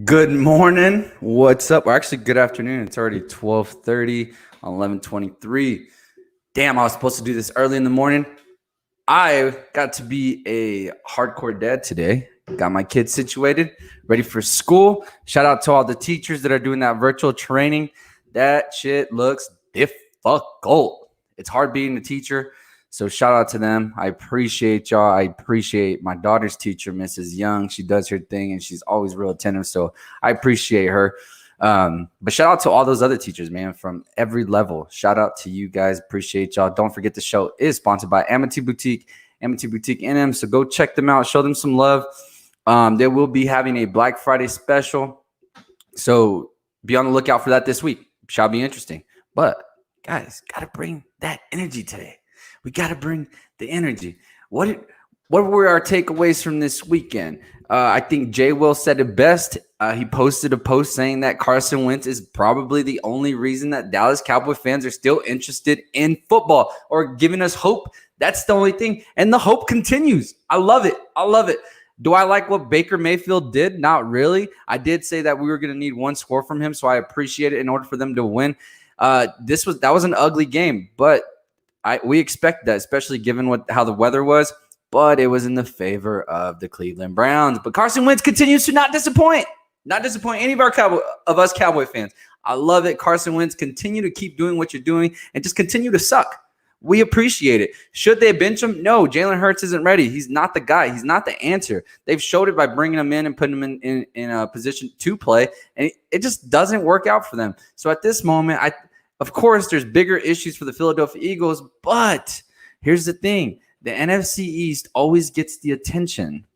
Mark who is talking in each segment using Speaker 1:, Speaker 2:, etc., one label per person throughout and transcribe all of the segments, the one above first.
Speaker 1: Good morning. What's up? Or actually, good afternoon. It's already 12:30 on 11:23. Damn, I was supposed to do this early in the morning. I got to be a hardcore dad today. Got my kids situated, ready for school. Shout out to all the teachers that are doing that virtual training. That shit looks difficult. It's hard being a teacher. So shout out to them. I appreciate y'all. I appreciate my daughter's teacher, Mrs. Young. She does her thing and she's always real attentive. So I appreciate her. But shout out to all those other teachers, man, from every level. Shout out to you guys. Appreciate y'all. Don't forget the show is sponsored by Amity Boutique NM. So go check them out. Show them some love. They will be having a Black Friday special. So be on the lookout for that this week. Shall be interesting. But guys, got to bring that energy today. We got to bring the energy. What were our takeaways from this weekend? I think Jay Will said it best. He posted a post saying that Carson Wentz is probably the only reason that Dallas Cowboy fans are still interested in football or giving us hope. That's the only thing. And the hope continues. I love it. I love it. Do I like what Baker Mayfield did? Not really. I did say that we were going to need one score from him, so I appreciate it in order for them to win. That was an ugly game, but we expect that, especially given how the weather was, but it was in the favor of the Cleveland Browns. But Carson Wentz continues to not disappoint any of us Cowboy fans. I love it. Carson Wentz, continue to keep doing what you're doing and just continue to suck. We appreciate it. Should they bench him? No, Jalen Hurts isn't ready. He's not the guy. He's not the answer. They've showed it by bringing him in and putting him in a position to play, and it just doesn't work out for them. So at this moment, of course, there's bigger issues for the Philadelphia Eagles, but here's the thing. The NFC East always gets the attention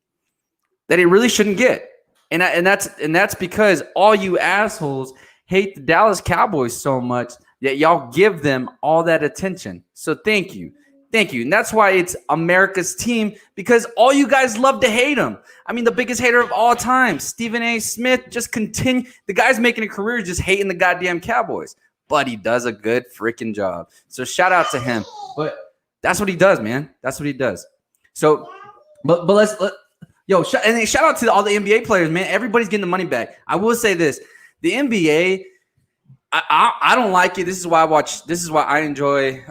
Speaker 1: that it really shouldn't get. And that's because all you assholes hate the Dallas Cowboys so much that y'all give them all that attention. So thank you. Thank you. And that's why it's America's team, because all you guys love to hate them. I mean, the biggest hater of all time, Stephen A. Smith, just continue. The guy's making a career just hating the goddamn Cowboys. But he does a good freaking job. So shout out to him. But that's what he does, man. That's what he does. So, but shout out to all the NBA players, man. Everybody's getting the money back. I will say this: the NBA, I don't like it. This is why I enjoy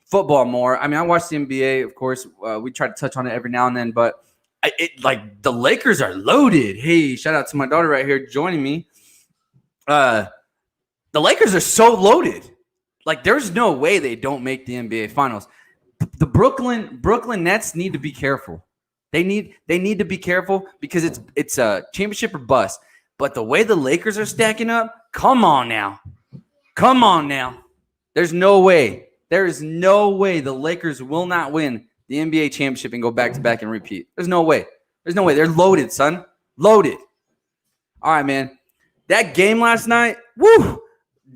Speaker 1: football more. I mean, I watch the NBA, of course. We try to touch on it every now and then, but the Lakers are loaded. Hey, shout out to my daughter right here joining me. The Lakers are so loaded. Like, there's no way they don't make the NBA Finals. The Brooklyn Nets need to be careful. They need to be careful because it's a championship or bust. But the way the Lakers are stacking up, come on now. There's no way. There is no way the Lakers will not win the NBA championship and go back-to-back and repeat. There's no way. They're loaded, son. Loaded. All right, man. That game last night, woo!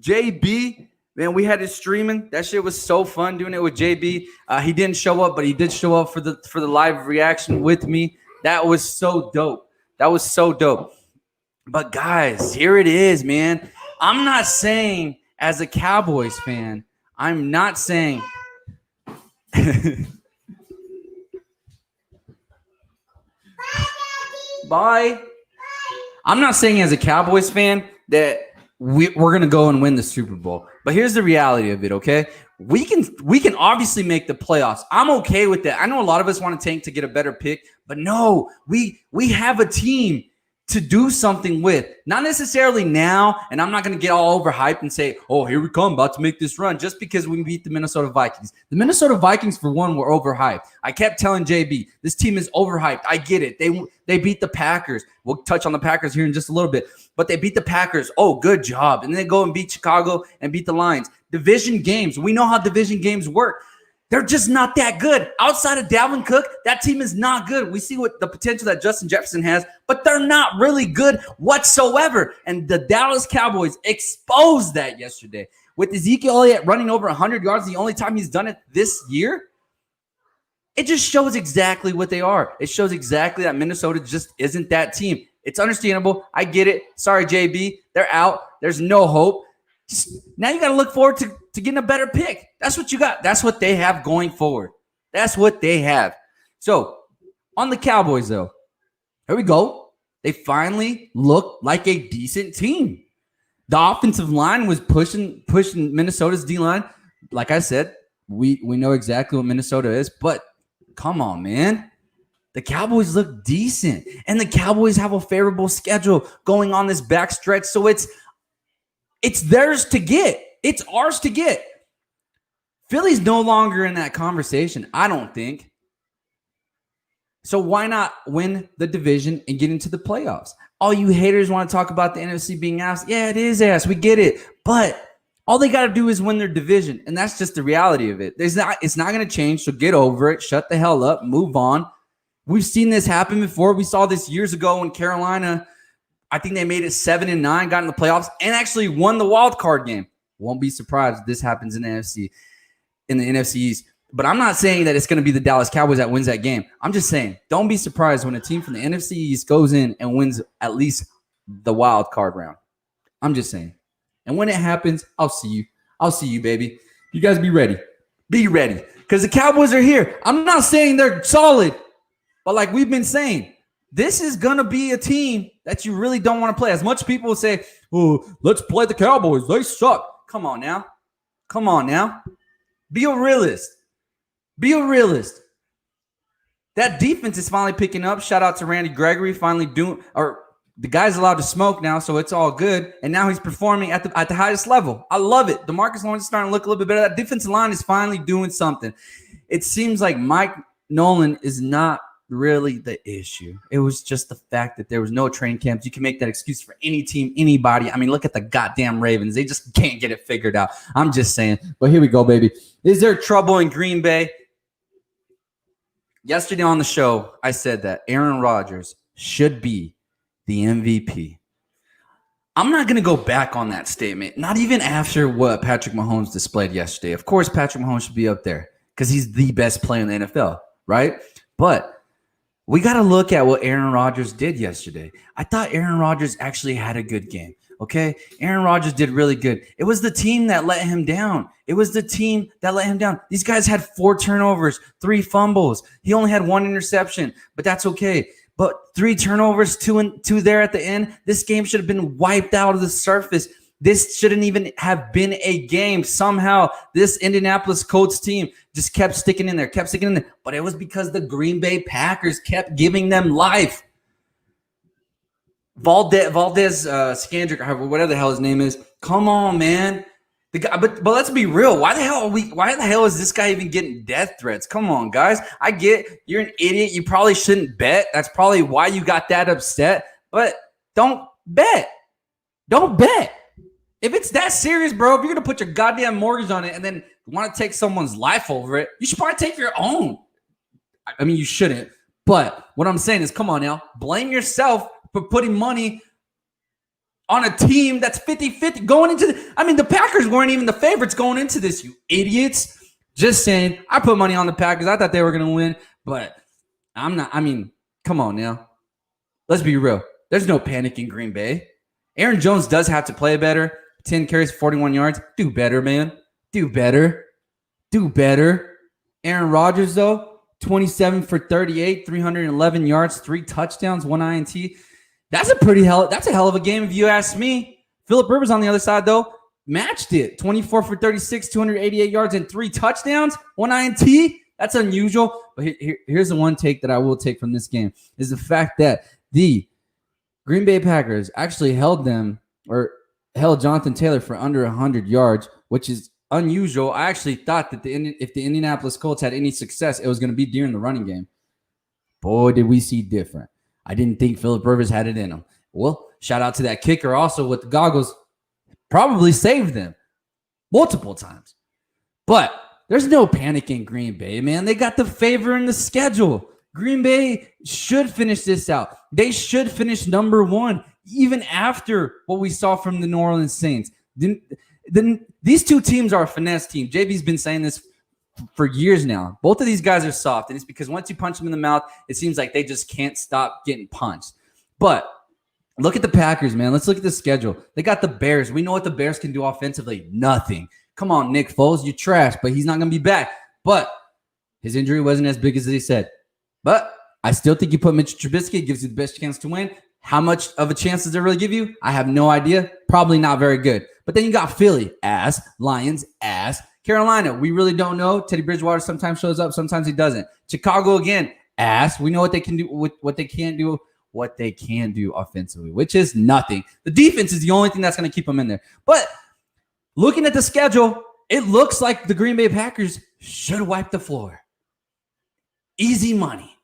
Speaker 1: JB, man, we had it streaming. That shit was so fun doing it with JB. He didn't show up, but he did show up for the live reaction with me. That was so dope. But guys, here it is, man. I'm not saying as a Cowboys fan, I'm not saying bye. I'm not saying as a Cowboys fan that we're going to go and win the Super Bowl. But here's the reality of it, okay? We can obviously make the playoffs. I'm okay with that. I know a lot of us want to tank to get a better pick, but no, we have a team to do something with. Not necessarily now, and I'm not going to get all overhyped and say, oh, here we come, about to make this run, just because we beat the Minnesota Vikings. The Minnesota Vikings, for one, were overhyped. I kept telling JB, this team is overhyped. I get it. They beat the Packers. We'll touch on the Packers here in just a little bit. But they beat the Packers. Oh, good job. And then they go and beat Chicago and beat the Lions. Division games. We know how division games work. They're just not that good. Outside of Dalvin Cook, that team is not good. We see what the potential that Justin Jefferson has, but they're not really good whatsoever. And the Dallas Cowboys exposed that yesterday. With Ezekiel Elliott running over 100 yards, the only time he's done it this year, it just shows exactly what they are. It shows exactly that Minnesota just isn't that team. It's understandable. I get it. Sorry, JB. They're out. There's no hope. Now you got to look forward to getting a better pick. That's what you got. That's what they have going forward. That's what they have. So, on the Cowboys, though, here we go. They finally looked like a decent team. The offensive line was pushing Minnesota's D-line. Like I said, we know exactly what Minnesota is, but come on, man. The Cowboys look decent, and the Cowboys have a favorable schedule going on this backstretch, so it's theirs to get. It's ours to get. Philly's no longer in that conversation, I don't think. So why not win the division and get into the playoffs? All you haters want to talk about the NFC being ass. Yeah, it is ass. We get it. But all they got to do is win their division, and that's just the reality of it. It's not going to change, so get over it. Shut the hell up. Move on. We've seen this happen before. We saw this years ago when Carolina, I think they made it 7-9, got in the playoffs, and actually won the wild card game. Won't be surprised if this happens in the NFC East. But I'm not saying that it's going to be the Dallas Cowboys that wins that game. I'm just saying, don't be surprised when a team from the NFC East goes in and wins at least the wild card round. I'm just saying. And when it happens, I'll see you. I'll see you, baby. You guys be ready. Be ready. Because the Cowboys are here. I'm not saying they're solid. But like we've been saying, this is going to be a team that you really don't want to play. As much people say, oh, let's play the Cowboys. They suck. Come on now. Come on now. Be a realist. Be a realist. That defense is finally picking up. Shout out to Randy Gregory finally the guy's allowed to smoke now, so it's all good. And now he's performing at the highest level. I love it. DeMarcus Lawrence is starting to look a little bit better. That defensive line is finally doing something. It seems like Mike Nolan is not really the issue. It was just the fact that there was no training camps. You can make that excuse for any team, anybody. I mean, look at the goddamn Ravens. They just can't get it figured out. I'm just saying. But here we go, baby. Is there trouble in Green Bay? Yesterday on the show, I said that Aaron Rodgers should be the MVP. I'm not going to go back on that statement, not even after what Patrick Mahomes displayed yesterday. Of course, Patrick Mahomes should be up there because he's the best player in the NFL, right? But we got to look at what Aaron Rodgers did yesterday. I thought Aaron Rodgers actually had a good game, okay? Aaron Rodgers did really good. It was the team that let him down. These guys had 4 turnovers, 3 fumbles. He only had 1 interception, but that's okay. But 3 turnovers, 2 there at the end. This game should have been wiped out of the surface. This shouldn't even have been a game. Somehow, this Indianapolis Colts team just kept sticking in there. But it was because the Green Bay Packers kept giving them life. Valdez Scandrick, whatever the hell his name is. Come on, man. The guy, but let's be real. Why the hell is this guy even getting death threats? Come on, guys. I get you're an idiot. You probably shouldn't bet. That's probably why you got that upset. But don't bet. Don't bet. If it's that serious, bro, if you're going to put your goddamn mortgage on it and then want to take someone's life over it, you should probably take your own. I mean, you shouldn't. But what I'm saying is, come on now. Blame yourself for putting money on a team that's 50-50 going into the Packers weren't even the favorites going into this, you idiots. Just saying, I put money on the Packers. I thought they were going to win, but I'm not. I mean, come on now. Let's be real. There's no panic in Green Bay. Aaron Jones does have to play better. 10 carries, 41 yards. Do better, man. Do better. Aaron Rodgers, though, 27 for 38, 311 yards, 3 touchdowns, 1 INT. That's a hell of a game if you ask me. Phillip Rivers on the other side, though, matched it. 24 for 36, 288 yards, and 3 touchdowns, 1 INT. That's unusual. But here's the one take that I will take from this game is the fact that the Green Bay Packers actually held Jonathan Taylor for under 100 yards, which is unusual. I actually thought that if the Indianapolis Colts had any success, it was going to be during the running game. Boy, did we see different. I didn't think Phillip Rivers had it in him. Well, shout out to that kicker also with the goggles. Probably saved them multiple times. But there's no panic in Green Bay, man. They got the favor in the schedule. Green Bay should finish this out. They should finish number 1, even after what we saw from the New Orleans Saints. These two teams are a finesse team. JV's been saying this for years now. Both of these guys are soft, and it's because once you punch them in the mouth, it seems like they just can't stop getting punched. But look at the Packers, man. Let's look at the schedule. They got the Bears. We know what the Bears can do offensively. Nothing. Come on, Nick Foles, you're trash, but he's not going to be back. But his injury wasn't as big as they said. But I still think you put Mitch Trubisky, it gives you the best chance to win. How much of a chance does it really give you? I have no idea. Probably not very good. But then you got Philly, ass. Lions, ass. Carolina, we really don't know. Teddy Bridgewater sometimes shows up, sometimes he doesn't. Chicago, again, ass. We know what they can do, what they can't do, what they can do offensively, which is nothing. The defense is the only thing that's going to keep them in there. But looking at the schedule, it looks like the Green Bay Packers should wipe the floor. Easy money.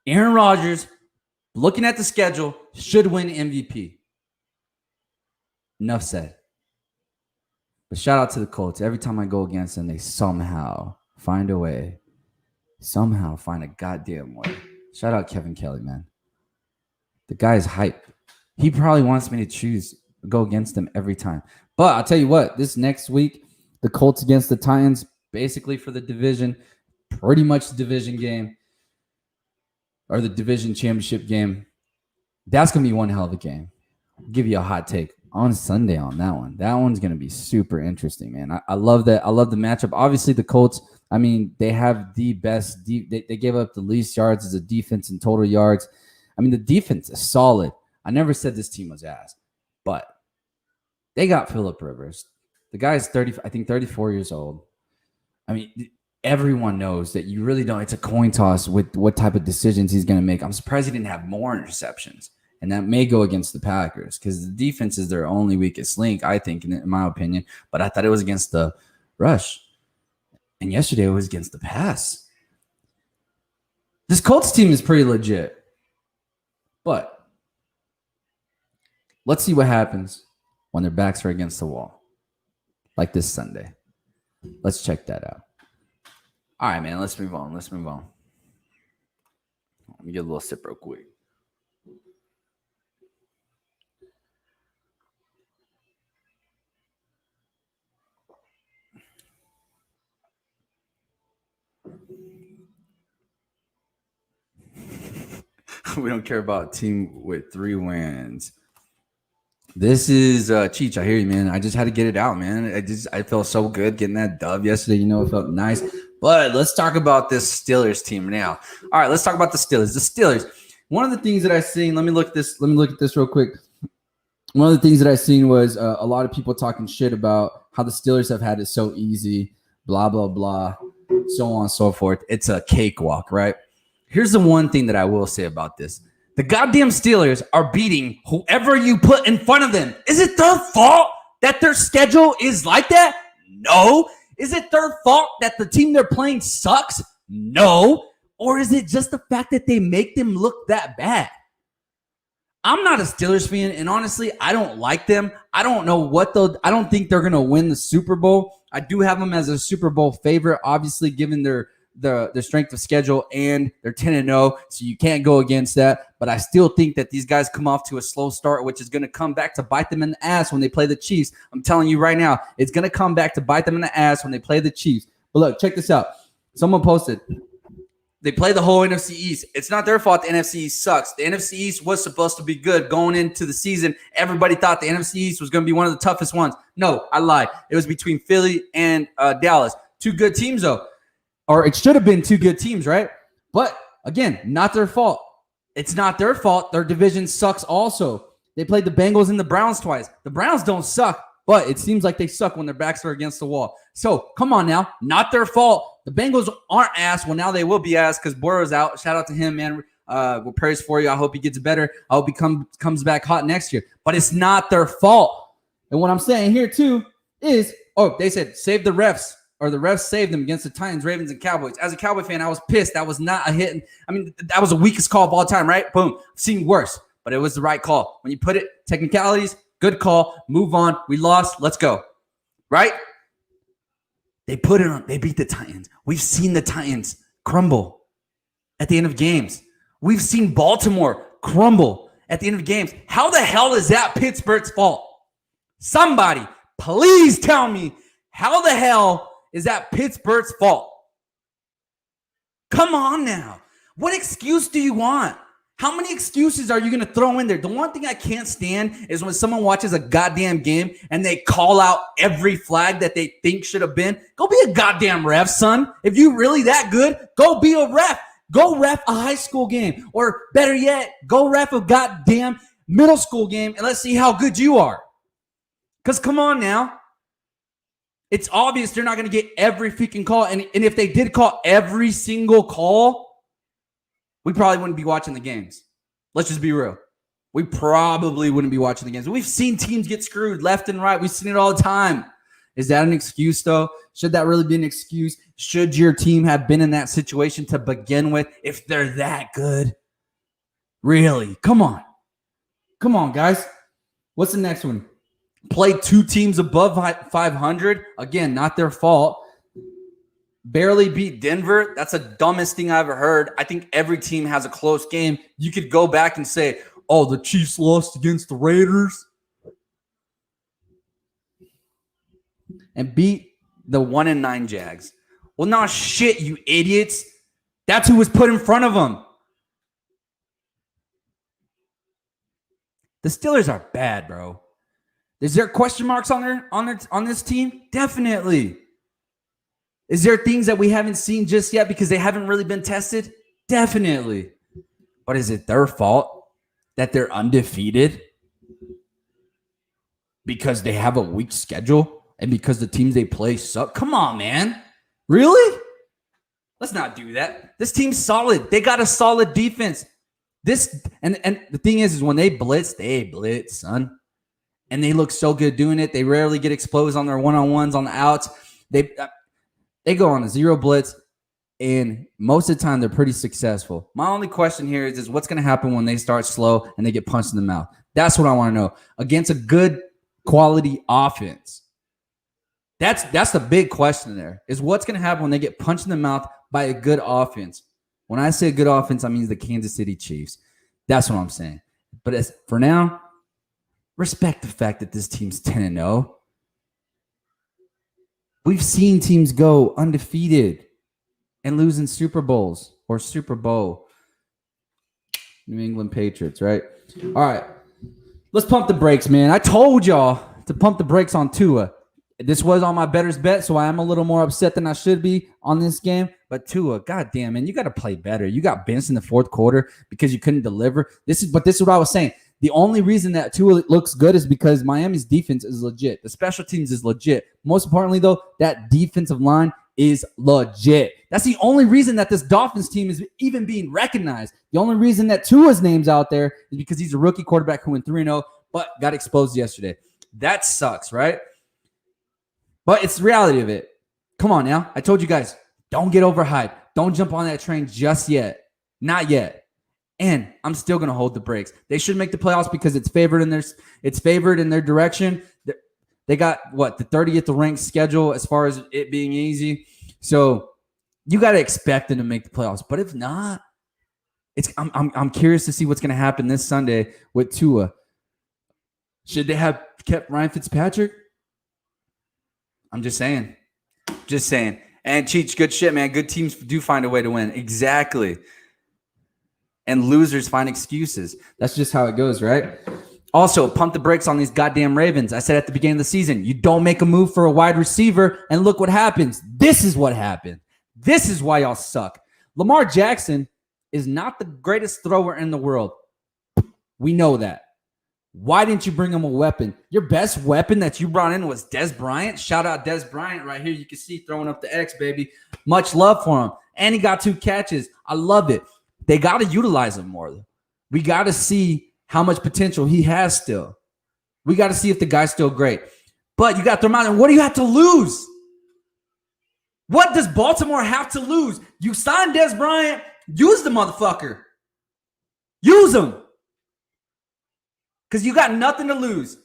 Speaker 1: Aaron Rodgers, looking at the schedule, should win MVP. Enough said. But shout out to the Colts. Every time I go against them, they somehow find a way. Somehow find a goddamn way. Shout out Kevin Kelly, man. The guy is hype. He probably wants me to go against them every time. But I'll tell you what, this next week, the Colts against the Titans, basically for the division, pretty much the division game, or the division championship game. That's going to be one hell of a game. I'll give you a hot take on Sunday on that one. That one's going to be super interesting, man. I love that. I love the matchup. Obviously, the Colts, I mean, they have the best. They gave up the least yards as a defense in total yards. I mean, the defense is solid. I never said this team was ass, but they got Phillip Rivers. The guy is 34 years old. I mean, everyone knows that you really don't. It's a coin toss with what type of decisions he's going to make. I'm surprised he didn't have more interceptions. And that may go against the Packers because the defense is their only weakest link, I think, in my opinion. But I thought it was against the rush. And yesterday it was against the pass. This Colts team is pretty legit. But let's see what happens when their backs are against the wall. Like this Sunday. Let's check that out. All right, man, let's move on. Let me get a little sip real quick. We don't care about a team with 3 wins. This is Cheech. I hear you, man. I just had to get it out, man. I felt so good getting that dub yesterday. You know, it felt nice. But let's talk about this Steelers team now. All right, let's talk about the Steelers. The Steelers. One of the things that I seen. Let me look at this real quick. One of the things that I seen was a lot of people talking shit about how the Steelers have had it so easy, blah blah blah, so on and so forth. It's a cakewalk, right? Here's the one thing that I will say about this. The goddamn Steelers are beating whoever you put in front of them. Is it their fault that their schedule is like that? No. Is it their fault that the team they're playing sucks? No. Or is it just the fact that they make them look that bad? I'm not a Steelers fan, and honestly, I don't like them. I don't know I don't think they're going to win the Super Bowl. I do have them as a Super Bowl favorite, obviously, given their strength of schedule, and they're 10-0, so you can't go against that. But I still think that these guys come off to a slow start, which is going to come back to bite them in the ass when they play the Chiefs. I'm telling you right now, it's going to come back to bite them in the ass when they play the Chiefs. But look, check this out. Someone posted, they play the whole NFC East. It's not their fault the NFC East sucks. The NFC East was supposed to be good going into the season. Everybody thought the NFC East was going to be one of the toughest ones. No, I lied. It was between Philly and Dallas. 2 good teams, though. Or it should have been 2 good teams, right? But, again, not their fault. It's not their fault. Their division sucks also. They played the Bengals and the Browns twice. The Browns don't suck, but it seems like they suck when their backs are against the wall. So, come on now. Not their fault. The Bengals aren't ass. Well, now they will be ass because Burrow's out. Shout out to him, man. We'll praise for you. I hope he gets better. I hope he comes back hot next year. But it's not their fault. And what I'm saying here, too, is, they said save the refs. Or the refs saved them against the Titans, Ravens, and Cowboys. As a Cowboy fan, I was pissed. That was not a hit. I mean, that was the weakest call of all time, right? Boom. I've seen worse, but it was the right call. When you put it, technicalities, good call. Move on. We lost. Let's go. Right? They put it on. They beat the Titans. We've seen the Titans crumble at the end of games. We've seen Baltimore crumble at the end of games. How the hell is that Pittsburgh's fault? Somebody, please tell me how the hell is that Pittsburgh's fault? Come on now. What excuse do you want? How many excuses are you going to throw in there? The one thing I can't stand is when someone watches a goddamn game and they call out every flag that they think should have been. Go be a goddamn ref, son. If you really that good, go be a ref. Go ref a high school game. Or better yet, go ref a goddamn middle school game, and let's see how good you are. Because come on now. It's obvious they're not going to get every freaking call. And if they did call every single call, we probably wouldn't be watching the games. Let's just be real. We probably wouldn't be watching the games. We've seen teams get screwed left and right. We've seen it all the time. Is that an excuse, though? Should that really be an excuse? Should your team have been in that situation to begin with if they're that good? Really? Come on. Come on, guys. What's the next one? Play two teams above 500. Again, not their fault. Barely beat Denver. That's the dumbest thing I've ever heard. I think every team has a close game. You could go back and say, oh, the Chiefs lost against the Raiders. And beat the 1-9 Jags. Well, no shit, you idiots. That's who was put in front of them. The Steelers are bad, bro. Is there question marks on this team? Definitely. Is there things that we haven't seen just yet because they haven't really been tested? Definitely. But is it their fault that they're undefeated because they have a weak schedule and because the teams they play suck? Come on, man. Really? Let's not do that. This team's solid. They got a solid defense. And the thing is when they blitz, son. And they look so good doing it. They rarely get exposed on their one-on-ones, on the outs. They go on a zero blitz, and most of the time they're pretty successful. My only question here is what's going to happen when they start slow and they get punched in the mouth? That's what I want to know. Against a good quality offense. That's the big question there, is what's going to happen when they get punched in the mouth by a good offense. When I say good offense, I mean the Kansas City Chiefs. That's what I'm saying. But for now, respect the fact that this team's 10-0. We've seen teams go undefeated and lose in Super Bowls or Super Bowl. New England Patriots, right? All right. Let's pump the brakes, man. I told y'all to pump the brakes on Tua. This was on my better's bet, so I am a little more upset than I should be on this game. But Tua, goddamn, man, you got to play better. You got benched in the fourth quarter because you couldn't deliver. This is what I was saying. The only reason that Tua looks good is because Miami's defense is legit. The special teams is legit. Most importantly, though, that defensive line is legit. That's the only reason that this Dolphins team is even being recognized. The only reason that Tua's name's out there is because he's a rookie quarterback who went 3-0, but got exposed yesterday. That sucks, right? But it's the reality of it. Come on now. I told you guys, don't get overhyped. Don't jump on that train just yet. Not yet. And I'm still going to hold the brakes. They should make the playoffs because it's favored in their direction. They got the 30th ranked schedule as far as it being easy. So you got to expect them to make the playoffs. But if not, I'm curious to see what's going to happen this Sunday with Tua. Should they have kept Ryan Fitzpatrick? I'm just saying. And Cheech, good shit, man. Good teams do find a way to win. Exactly. And losers find excuses. That's just how it goes, right? Also, pump the brakes on these goddamn Ravens. I said at the beginning of the season, you don't make a move for a wide receiver, and look what happens. This is what happened. This is why y'all suck. Lamar Jackson is not the greatest thrower in the world. We know that. Why didn't you bring him a weapon? Your best weapon that you brought in was Dez Bryant. Shout out Dez Bryant right here. You can see throwing up the X, baby. Much love for him. And he got 2 catches. I love it. They got to utilize him more. We got to see how much potential he has still. We got to see if the guy's still great. But you got to throw him out. And what do you have to lose? What does Baltimore have to lose? You signed Dez Bryant. Use the motherfucker. Use him. Because you got nothing to lose.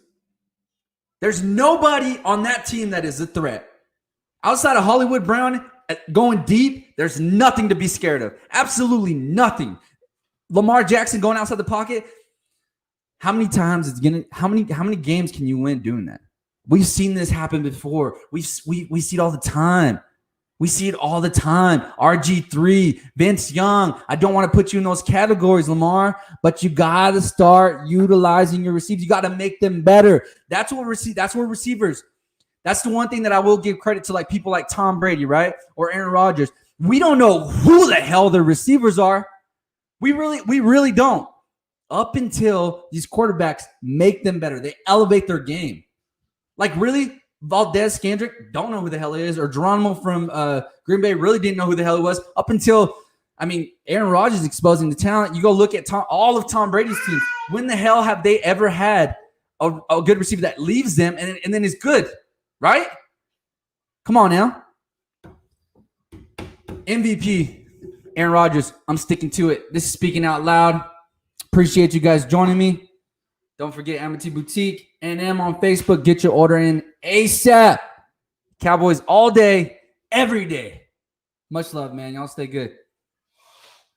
Speaker 1: There's nobody on that team that is a threat. Outside of Hollywood Brown going deep, there's nothing to be scared of. Absolutely nothing. Lamar Jackson going outside the pocket. How many times how many games can you win doing that? We've seen this happen before. We see it all the time. We see it all the time. RG3, Vince Young. I don't want to put you in those categories, Lamar, but you got to start utilizing your receivers. You got to make them better. That's where receivers. That's the one thing that I will give credit to, like people like Tom Brady, right? Or Aaron Rodgers. We don't know who the hell their receivers are. We really don't.
Speaker 2: up until these quarterbacks make them better. They elevate their game. Like, really, Valdez Scandrick, don't know who the hell it is, or Geronimo from Green Bay really didn't know who the hell it was up until, Aaron Rodgers exposing the talent. You go look at all of Tom Brady's teams. When the hell have they ever had a good receiver that leaves them and then is good, right? Come on now. MVP, Aaron Rodgers. I'm sticking to it. This is Speaking Out Loud. Appreciate you guys joining me. Don't forget Amity Boutique, NM on Facebook. Get your order in ASAP. Cowboys all day, every day. Much love, man. Y'all stay good.